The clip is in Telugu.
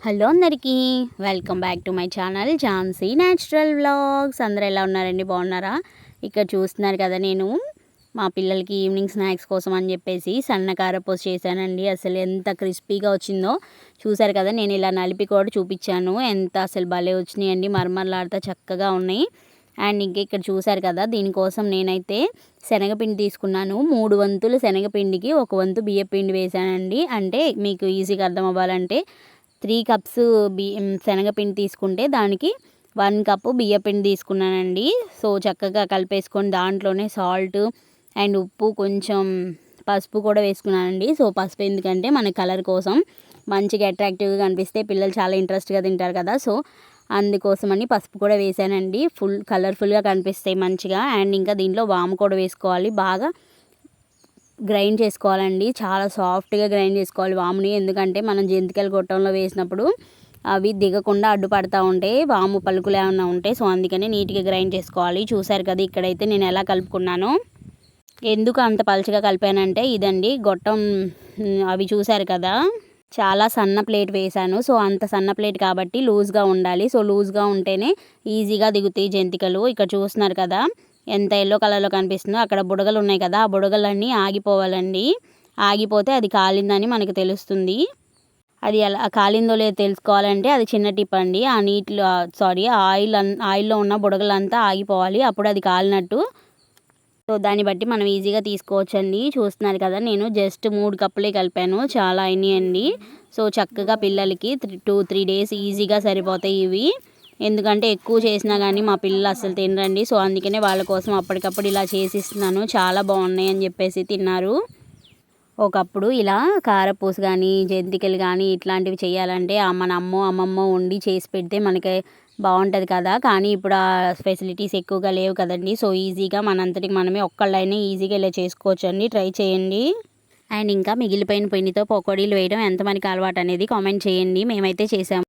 హలో అందరికీ welcome back to my channel Jhansi natural vlogs. అందరూ ఎలా ఉన్నారండి? బాగున్నారా? ఇక్కడ చూస్తున్నారు కదా, నేను మా పిల్లలకి ఈవినింగ్ స్నాక్స్ కోసం అని చెప్పేసి సన్న కారపూస చేశానండి. అసలు ఎంత క్రిస్పీగా వచ్చిందో చూసారు కదా. నేను ఇలా నలిపి కూడా చూపించాను, ఎంత అసలు భలే వచ్చినాయండి, మరమరలాడుతూ చక్కగా ఉన్నాయి. అండ్ ఇంక ఇక్కడ చూసారు కదా, దీనికోసం నేనైతే శనగపిండి తీసుకున్నాను. 3 వంతులు శనగపిండికి 1 వంతు బియ్యపిండి వేసానండి. అంటే మీకు ఈజీగా అర్థం అవ్వాలంటే 3 కప్స్ శనగపిండి తీసుకుంటే దానికి 1 కప్పు బియ్యపిండి తీసుకున్నానండి. సో చక్కగా కలిపేసుకొని దాంట్లోనే సాల్ట్ అండ్ ఉప్పు, కొంచెం పసుపు కూడా వేసుకున్నానండి. సో పసుపు ఎందుకంటే మన కలర్ కోసం, మంచిగా అట్రాక్టివ్గా కనిపిస్తే పిల్లలు చాలా ఇంట్రెస్ట్గా తింటారు కదా. సో అందుకోసమని పసుపు కూడా వేసానండి. కలర్ఫుల్గా కనిపిస్తాయి మంచిగా. అండ్ ఇంకా దీంట్లో వాము కూడా వేసుకోవాలి. బాగా గ్రైండ్ చేసుకోవాలండి, చాలా సాఫ్ట్గా గ్రైండ్ చేసుకోవాలి వాముని. ఎందుకంటే మనం జంతికలు గొట్టంలో వేసినప్పుడు అవి దిగకుండా అడ్డుపడతా ఉంటాయి, వాము పలుకులు ఏమన్నా ఉంటాయి. సో అందుకని నీట్గా గ్రైండ్ చేసుకోవాలి. చూసారు కదా, ఇక్కడైతే నేను ఎలా కలుపుకున్నాను. ఎందుకు అంత పలుచగా కలిపానంటే ఇదండి గొట్టం, అవి చూసారు కదా, చాలా సన్న ప్లేట్ వేశాను. సో అంత సన్న ప్లేట్ కాబట్టి లూజ్గా ఉండాలి. సో లూజ్గా ఉంటేనే ఈజీగా దిగుతాయి జంతికలు. ఇక్కడ చూస్తున్నారు కదా ఎంత ఎల్లో కలర్లో కనిపిస్తుందో. అక్కడ బుడగలు ఉన్నాయి కదా, ఆ బుడగలన్నీ ఆగిపోవాలండి. ఆగిపోతే అది కాలిందని మనకు తెలుస్తుంది. అది ఎలా కాలిందో లేదో తెలుసుకోవాలంటే అది చిన్న టిప్ అండి. ఆ నీటిలో ఆయిల్లో ఉన్న బుడగలంతా ఆగిపోవాలి, అప్పుడు అది కాలినట్టు. సో దాన్ని బట్టి మనం ఈజీగా తీసుకోవచ్చండి. చూస్తున్నారు కదా, నేను జస్ట్ 3 కప్పులే కలిపాను, చాలా అయినాయండి. సో చక్కగా పిల్లలకి 2-3 డేస్ ఈజీగా సరిపోతాయి ఇవి. ఎందుకంటే ఎక్కువ చేసినా కానీ మా పిల్లలు అస్సలు తినరండి. సో అందుకనే వాళ్ళ కోసం అప్పటికప్పుడు ఇలా చేసిస్తున్నాను. చాలా బాగున్నాయి అని చెప్పేసి తిన్నారు. ఒకప్పుడు ఇలా కారపూస కానీ జంతికలు కానీ ఇట్లాంటివి చేయాలంటే మన అమ్మమ్మ వండి చేసి పెడితే మనకి బాగుంటుంది కదా. కానీ ఇప్పుడు ఆ ఫెసిలిటీస్ ఎక్కువగా లేవు కదండి. సో ఈజీగా మనంతటికి మనమే ఒక్కళ్ళైనా ఈజీగా ఇలా చేసుకోవచ్చు అండి. ట్రై చేయండి. అండ్ ఇంకా మిగిలిపోయిన పిండితో పకోడీలు వేయడం ఎంతమందికి అలవాటు అనేది కామెంట్ చేయండి. మేమైతే చేసాము.